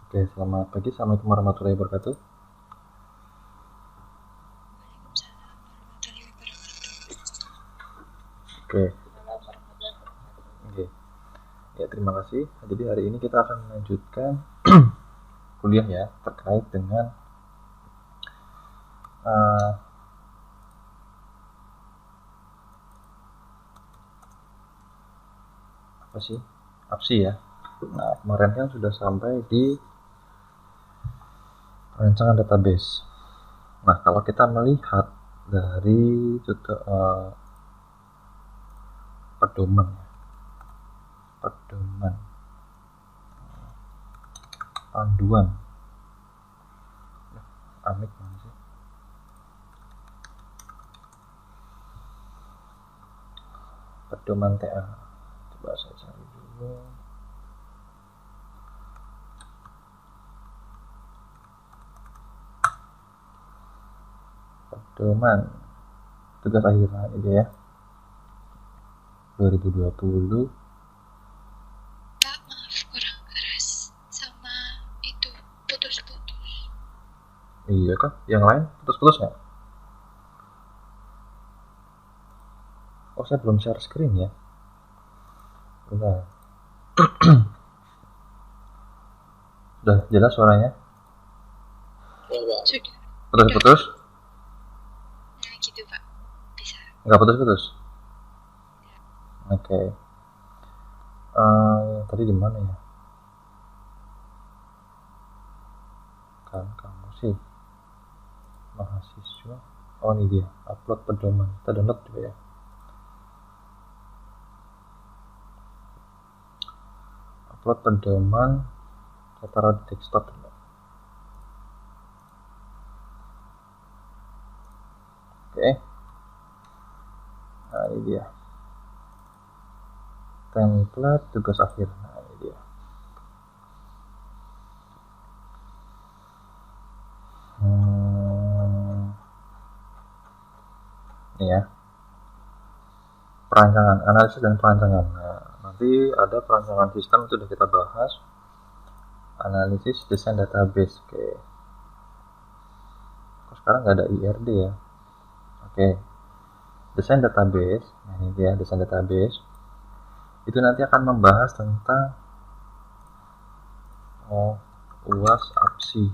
Oke, selamat pagi. Assalamualaikum warahmatullahi wabarakatuh. Oke, oke. Ya, terima kasih. Jadi hari ini kita akan melanjutkan kuliah ya terkait dengan uh, apa sih? APSI ya. Nah, kemarin kan sudah sampai di perancangan database. Nah, kalau kita melihat dari pedoman, panduan, amik mana sih? Pedoman TA. Coba saya cari dulu. Pedoman tugas akhir ini ya. 2020. Pak, maaf kurang keras sama itu putus-putus. Iya kan? Yang lain putus-putus nggak? Oh, saya belum share screen ya. Bentar. Sudah jelas suaranya? Sudah. Putus-putus? Nah gitu Pak, bisa. Nggak putus-putus? Oke. Tadi di mana ya? Kan kamu sih mahasiswa. Oh, ini dia. Upload pedoman. Kita download juga ya. Upload pedoman. Saya taruh di desktop dulu. Oke. Nah, ini dia. Template tugas akhir. Nah, ini dia. Ini ya. Perancangan, analisis dan perancangan. Nah, nanti ada perancangan sistem itu sudah kita bahas. Analisis desain database. Oke. Kok sekarang nggak ada IRD ya? Oke. Desain database. Nah, ini dia desain database. Itu nanti akan membahas tentang UAS APSI.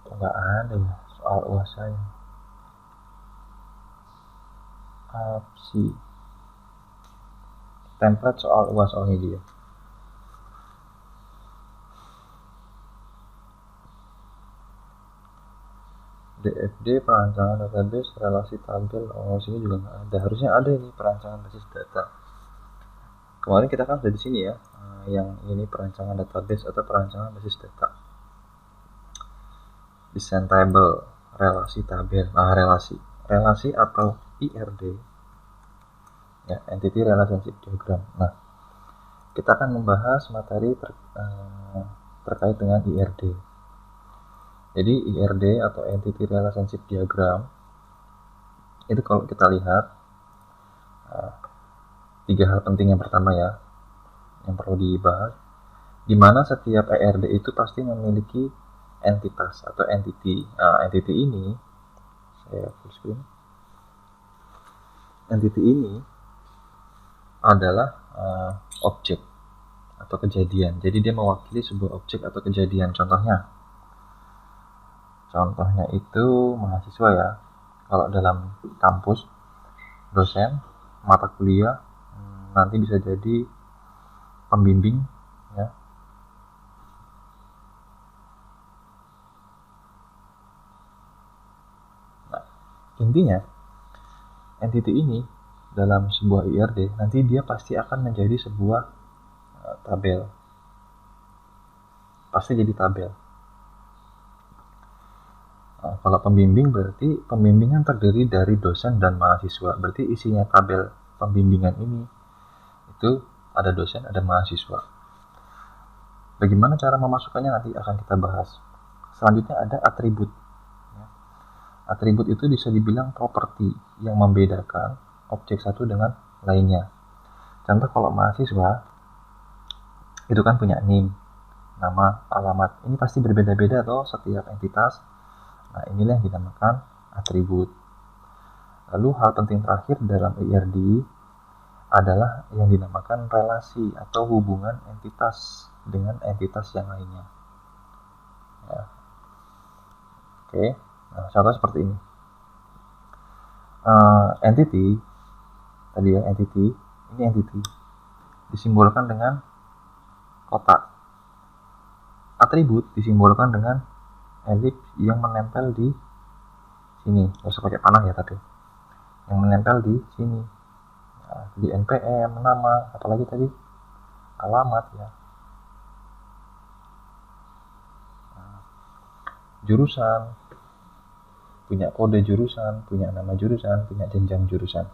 Nggak ada ya soal UAS saya. APSI. Template soal UAS, oh ini dia. DFD perancangan database relasi tabel. Oh, sini juga nggak ada. Harusnya ada ini perancangan basis data. Kemarin kita kan sudah di sini ya. Yang ini perancangan database atau perancangan basis data. Desain tabel, relasi tabel. Nah, relasi atau IRD. Ya, Entity Relationship Diagram. Nah, kita akan membahas materi terkait dengan IRD. Jadi IRD atau Entity Relationship Diagram itu kalau kita lihat tiga hal penting. Yang pertama ya, yang perlu dibahas, di mana setiap IRD itu pasti memiliki entitas atau entity. Nah, entity ini saya full screen. Entity ini adalah objek atau kejadian. Jadi dia mewakili sebuah objek atau kejadian. Contohnya itu mahasiswa ya. Kalau dalam kampus, dosen, mata kuliah, nanti bisa jadi pembimbing ya. Nah, intinya entity ini dalam sebuah IRD nanti dia pasti akan menjadi sebuah tabel. Pasti jadi tabel. Kalau pembimbing berarti pembimbingan terdiri dari dosen dan mahasiswa. Berarti isinya tabel pembimbingan ini itu ada dosen, ada mahasiswa. Bagaimana cara memasukkannya nanti akan kita bahas. Selanjutnya ada atribut. Atribut itu bisa dibilang properti yang membedakan objek satu dengan lainnya. Contoh kalau mahasiswa itu kan punya NIM, nama, alamat. Ini pasti berbeda-beda toh setiap entitas. Nah, inilah yang dinamakan atribut. Lalu hal penting terakhir dalam IRD adalah yang dinamakan relasi atau hubungan entitas dengan entitas yang lainnya. Ya. Oke, nah, contoh seperti ini. Entity tadi ya, entity ini entity disimbolkan dengan kotak. Atribut disimbolkan dengan elips yang menempel di sini. Nggak usah pakai panah ya tadi. Yang menempel di sini. Nah, di NPM, nama, apalagi tadi alamat ya. Nah, jurusan, punya kode jurusan, punya nama jurusan, punya jenjang jurusan.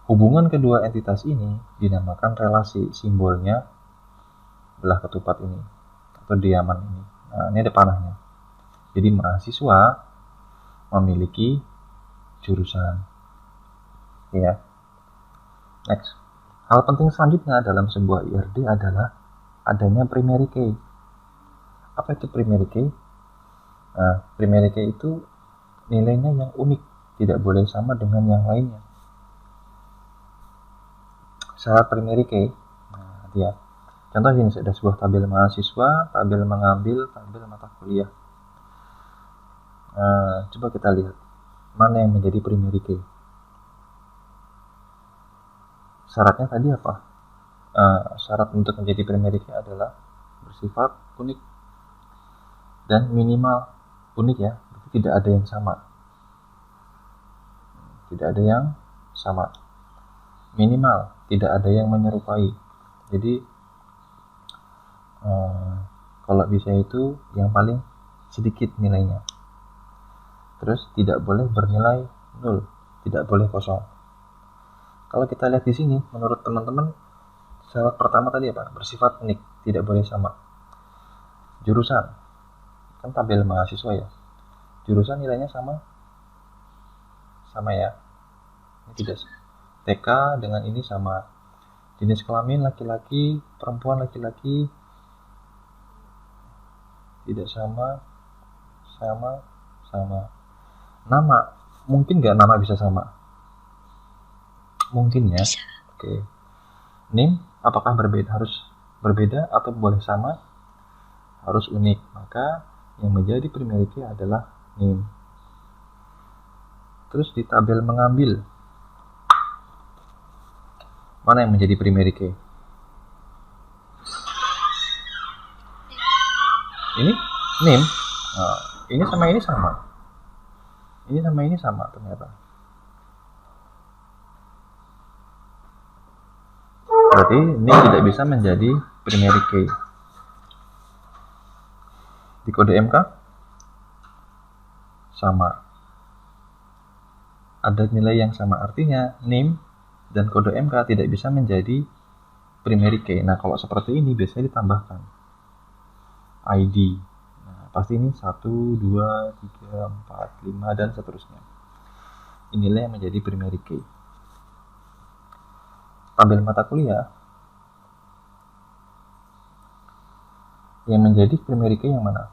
Hubungan kedua entitas ini dinamakan relasi, simbolnya belah ketupat ini atau diaman ini. Nah, ini ada panahnya. Jadi mahasiswa memiliki jurusan. Ya. Next. Hal penting selanjutnya dalam sebuah IRD adalah adanya primary key. Apa itu primary key? Nah, primary key itu nilainya yang unik, tidak boleh sama dengan yang lainnya. Syarat primary key. Nah, dia. Contoh ini ada sebuah tabel mahasiswa, tabel mengambil, tabel mata kuliah. Coba kita lihat mana yang menjadi primary key. Syaratnya tadi apa? Syarat untuk menjadi primary key adalah bersifat unik dan minimal unik ya, tidak ada yang sama. Tidak ada yang sama. Minimal, tidak ada yang menyerupai. Jadi kalau bisa itu yang paling sedikit nilainya. Terus tidak boleh bernilai 0, tidak boleh kosong. Kalau kita lihat di sini, menurut teman-teman, syarat pertama tadi apa? Bersifat unik, tidak boleh sama. Jurusan, kan tabel mahasiswa ya. Jurusan nilainya sama ya. Ini tidak. TK dengan ini sama. Jenis kelamin laki-laki, perempuan laki-laki tidak sama. Nama, mungkin nggak nama bisa sama? Mungkin ya. Oke. NIM apakah berbeda? Harus berbeda atau boleh sama? Harus unik. Maka yang menjadi primary key adalah NIM. Terus di tabel mengambil, mana yang menjadi primary key? Ini NIM. Nah, ini sama ini sama. Ini sama ini sama ternyata. Berarti ini tidak bisa menjadi primary key. Di kode MK sama. Ada nilai yang sama, artinya NIM dan kode MK tidak bisa menjadi primary key. Nah, kalau seperti ini biasanya ditambahkan ID. Nah, pasti ini 1, 2, 3, 4, 5 dan seterusnya. Inilah yang menjadi primary key. Tabel mata kuliah yang menjadi primary key yang mana?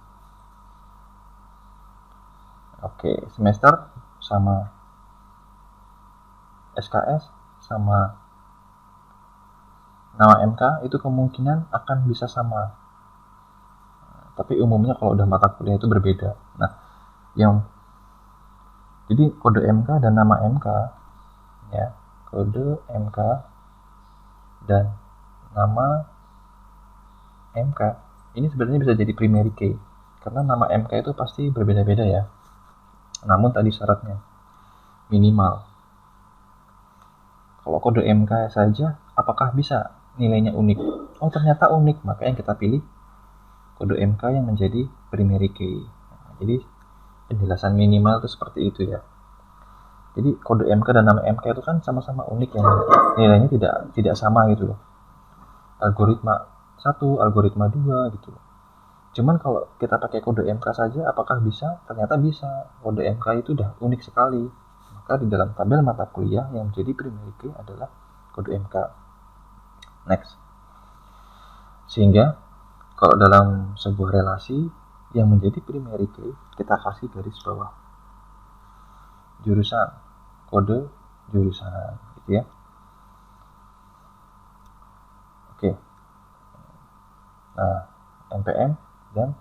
Oke, semester sama, SKS sama, nama MK itu kemungkinan akan bisa sama. Tapi umumnya kalau udah mata kuliah itu berbeda. Nah, jadi kode MK dan nama MK ya, kode MK dan nama MK ini sebenarnya bisa jadi primary key karena nama MK itu pasti berbeda-beda ya. Namun tadi syaratnya minimal. Kalau kode MK saja apakah bisa nilainya unik? Oh, ternyata unik, maka yang kita pilih kode MK yang menjadi primary key. Nah, jadi penjelasan minimal itu seperti itu ya. Jadi kode MK dan nama MK itu kan sama-sama unik ya, nilainya tidak sama gitu loh. Algoritma 1, algoritma 2 gitu loh. Cuman kalau kita pakai kode MK saja apakah bisa? Ternyata bisa. Kode MK itu udah unik sekali. Maka di dalam tabel mata kuliah yang menjadi primary key adalah kode MK. Next. Sehingga kalau dalam sebuah relasi yang menjadi primary key, kita kasih garis bawah jurusan, kode jurusan, gitu ya. Oke. Nah, NPM dan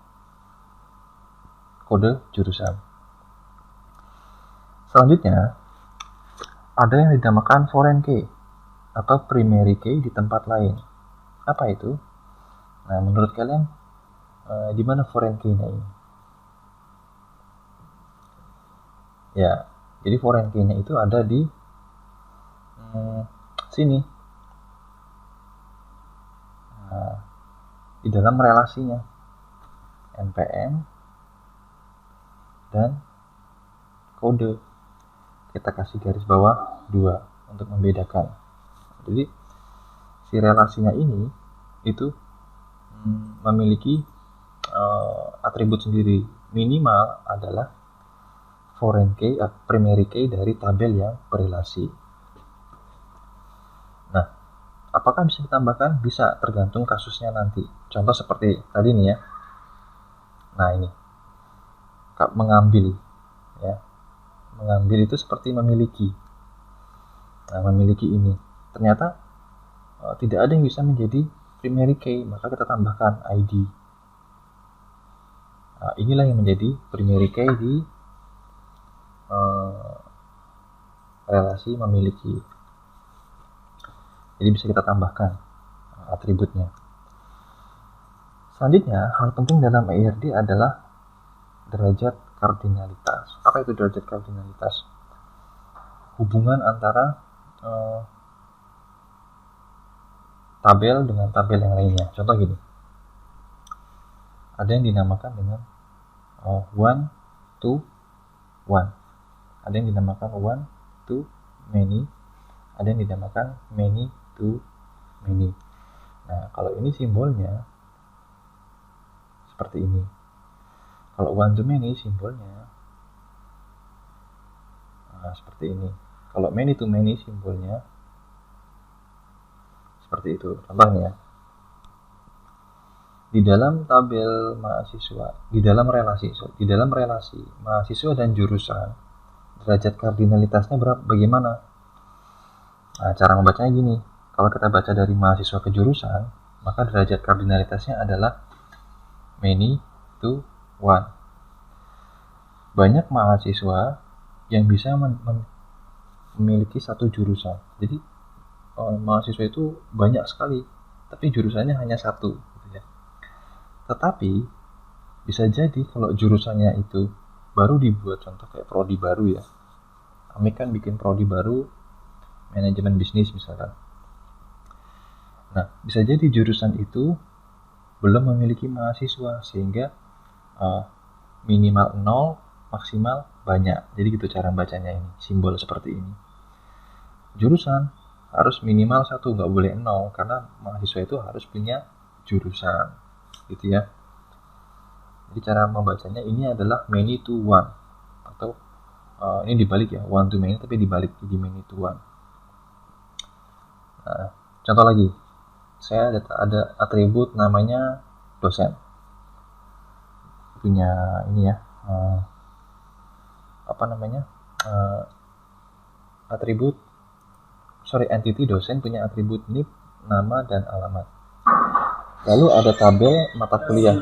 kode jurusan. Selanjutnya, ada yang dinamakan foreign key atau primary key di tempat lain. Apa itu? Nah, menurut kalian di mana foreign key-nya ini? Ya, jadi foreign key-nya itu ada di sini. Nah, di dalam relasinya NPM dan kode, kita kasih garis bawah 2 untuk membedakan. Jadi si relasinya ini itu memiliki atribut sendiri. Minimal adalah foreign key, primary key dari tabel yang berelasi. Nah, apakah bisa ditambahkan? Bisa, tergantung kasusnya nanti. Contoh seperti tadi nih ya. Nah, ini mengambil ya. Mengambil itu seperti memiliki. Nah, memiliki ini ternyata tidak ada yang bisa menjadi primary key, maka kita tambahkan ID. Nah, inilah yang menjadi primary key di relasi memiliki. Jadi bisa kita tambahkan atributnya. Selanjutnya, hal penting dalam ERD adalah derajat kardinalitas. Apa itu derajat kardinalitas? Hubungan antara tabel dengan tabel yang lainnya. Contoh gini, ada yang dinamakan dengan 1 to 1, ada yang dinamakan 1 to many, ada yang dinamakan many to many. Nah, kalau ini simbolnya seperti ini. Kalau 1 to many simbolnya seperti ini. Kalau many to many simbolnya seperti itu. Contohnya, di dalam tabel mahasiswa, di dalam relasi mahasiswa dan jurusan, derajat kardinalitasnya bagaimana? Nah, cara membacanya gini. Kalau kita baca dari mahasiswa ke jurusan, maka derajat kardinalitasnya adalah many to 1. Banyak mahasiswa yang bisa memiliki satu jurusan. Jadi mahasiswa itu banyak sekali, tapi jurusannya hanya satu, gitu ya. Tetapi bisa jadi kalau jurusannya itu baru dibuat, contoh kayak prodi baru ya. Kami kan bikin prodi baru, manajemen bisnis misalkan. Nah, bisa jadi jurusan itu belum memiliki mahasiswa, sehingga minimal 0, maksimal banyak. Jadi gitu cara bacanya ini, simbol seperti ini. Jurusan harus minimal 1, nggak boleh 0, karena mahasiswa itu harus punya jurusan, gitu ya. Jadi cara membacanya ini adalah many to 1, atau ini dibalik ya, 1 to many, tapi dibalik jadi many to 1. Nah, contoh lagi, saya ada atribut namanya dosen. Punya ini ya, entity dosen punya atribut NIP, nama dan alamat. Lalu ada tabel mata kuliah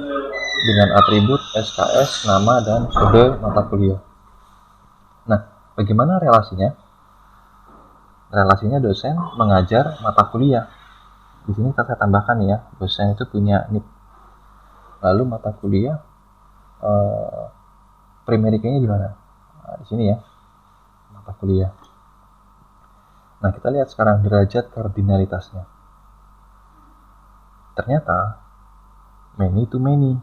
dengan atribut SKS, nama dan kode mata kuliah. Nah, bagaimana relasinya? Relasinya dosen mengajar mata kuliah. Di sini saya tambahkan ya, dosen itu punya NIP. Lalu mata kuliah primary key-nya di mana? Nah, di sini ya, mata kuliah. Nah, kita lihat sekarang derajat kardinalitasnya. Ternyata many to many.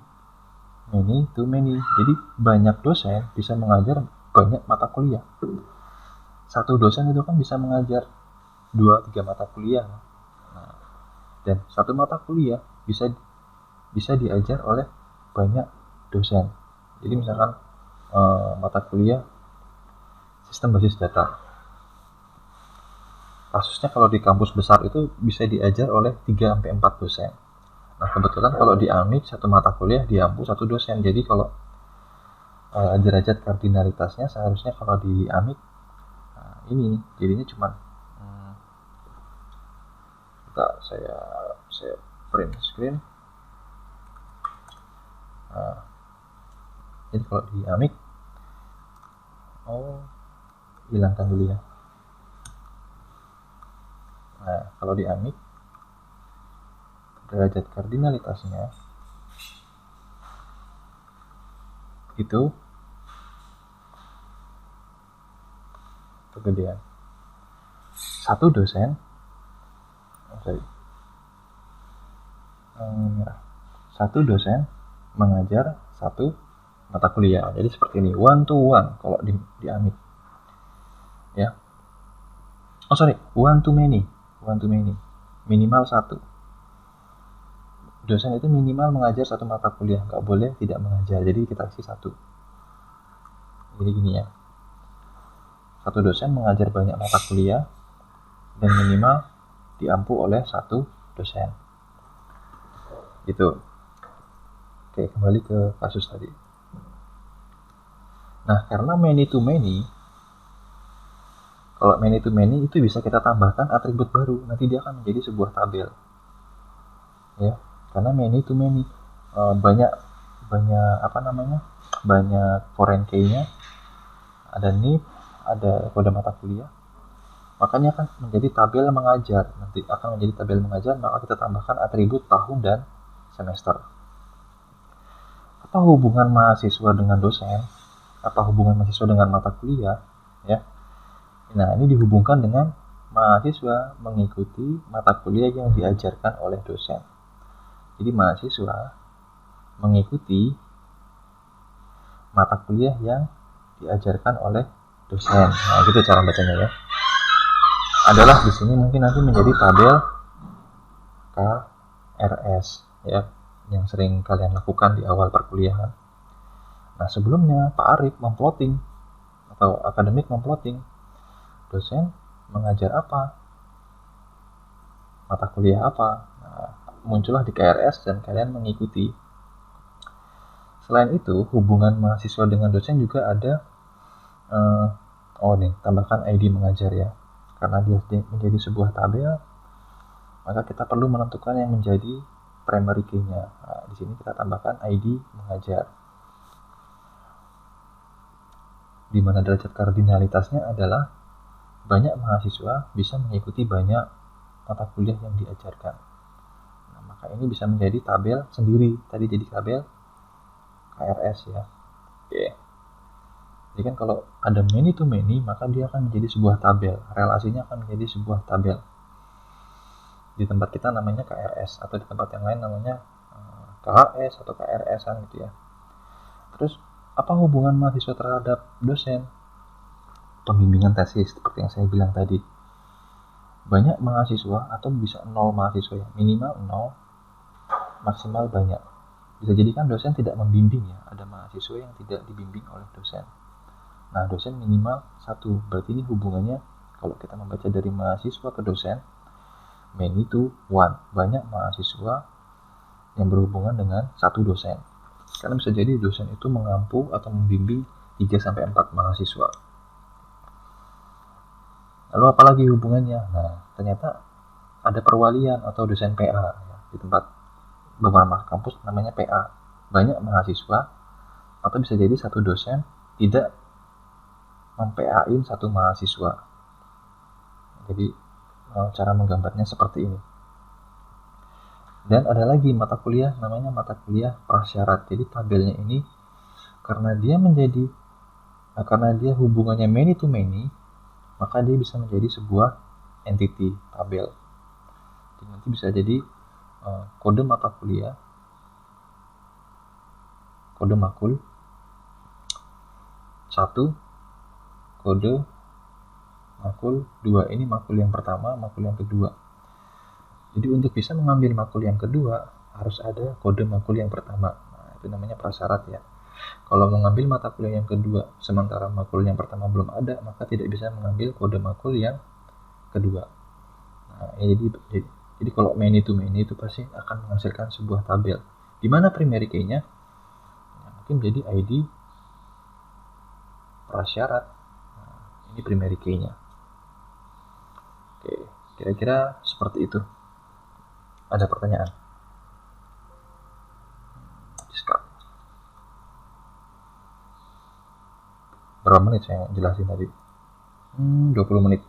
Many to many. Jadi banyak dosen bisa mengajar banyak mata kuliah. Satu dosen itu kan bisa mengajar 2-3 mata kuliah. Nah, dan satu mata kuliah bisa diajar oleh banyak dosen. Jadi misalkan mata kuliah sistem basis data. kasusnya kalau di kampus besar itu bisa diajar oleh 3-4 dosen. Nah kebetulan kalau di AMIK satu mata kuliah diampu satu dosen, jadi kalau derajat kardinalitasnya seharusnya kalau di AMIK ini jadinya cuma saya print screen. Jadi kalau di AMIK hilangkan dulu ya. Nah kalau di AMIK derajat kardinalitasnya itu kegedean satu dosen satu dosen mengajar satu mata kuliah. Jadi seperti ini, 1 to 1 kalau di AMIK ya. 1 to many, minimal 1 dosen itu minimal mengajar satu mata kuliah, nggak boleh tidak mengajar. Jadi kita isi 1. Jadi gini ya, satu dosen mengajar banyak mata kuliah dan minimal diampu oleh 1 dosen. Gitu. Oke, kembali ke kasus tadi. Nah, karena many to many, kalau many to many itu bisa kita tambahkan atribut baru, nanti dia akan menjadi sebuah tabel. Ya, karena many to many banyak foreign key-nya, ada NIP, ada kode mata kuliah. Makanya akan menjadi tabel mengajar. Nanti akan menjadi tabel mengajar, maka kita tambahkan atribut tahun dan semester. Apa hubungan mahasiswa dengan dosen? Apa hubungan mahasiswa dengan mata kuliah? Ya. Nah, ini dihubungkan dengan mahasiswa mengikuti mata kuliah yang diajarkan oleh dosen. Jadi mahasiswa mengikuti mata kuliah yang diajarkan oleh dosen. Nah, gitu cara bacanya ya. Adalah di sini mungkin nanti menjadi tabel KRS ya, yang sering kalian lakukan di awal perkuliahan. Nah, sebelumnya Pak Arif memplotting atau akademik memplotting dosen mengajar apa, mata kuliah apa. Nah, muncullah di KRS dan kalian mengikuti. Selain itu, hubungan mahasiswa dengan dosen juga ada tambahkan ID mengajar ya. Karena dia menjadi sebuah tabel, maka kita perlu menentukan yang menjadi primary key-nya. Nah, di sini kita tambahkan ID mengajar. Di mana derajat kardinalitasnya adalah banyak mahasiswa bisa mengikuti banyak mata kuliah yang diajarkan. Nah, maka ini bisa menjadi tabel sendiri. Tadi jadi tabel KRS ya. Oke. Jadi kan kalau ada many to many, maka dia akan menjadi sebuah tabel. Relasinya akan menjadi sebuah tabel. Di tempat kita namanya KRS, atau di tempat yang lain namanya KHS atau KRS-an gitu ya. Terus apa hubungan mahasiswa terhadap dosen? Pembimbingan tesis seperti yang saya bilang tadi. Banyak mahasiswa atau bisa 0 mahasiswa ya, minimal 0, maksimal banyak. Bisa jadi kan dosen tidak membimbing ya, ada mahasiswa yang tidak dibimbing oleh dosen. Nah, dosen minimal 1, berarti ini hubungannya kalau kita membaca dari mahasiswa ke dosen, many to 1, banyak mahasiswa yang berhubungan dengan 1 dosen. Karena bisa jadi dosen itu mengampu atau membimbing 3-4 mahasiswa. Lalu apalagi hubungannya? Nah, ternyata ada perwalian atau dosen PA ya, di tempat beberapa kampus namanya PA. Banyak mahasiswa atau bisa jadi satu dosen tidak mem-PA-in satu mahasiswa. Jadi cara menggambarnya seperti ini. Dan ada lagi mata kuliah namanya mata kuliah prasyarat. Jadi tabelnya ini karena dia hubungannya many to many, maka dia bisa menjadi sebuah entity tabel. Jadi nanti bisa jadi kode mata kuliah, kode makul 1, kode makul 2. Ini makul yang pertama, makul yang kedua. Jadi untuk bisa mengambil makul yang kedua harus ada kode makul yang pertama. Nah, itu namanya prasyarat ya. Kalau mengambil mata kuliah yang kedua sementara makul yang pertama belum ada, maka tidak bisa mengambil kode makul yang kedua. Nah, jadi kalau many to many itu pasti akan menghasilkan sebuah tabel. Di mana primary key-nya mungkin jadi ID prasyarat. Nah, ini primary key-nya. Oke, kira-kira seperti itu. Ada pertanyaan? Discard. Berapa menit saya jelasin tadi? 20 menit.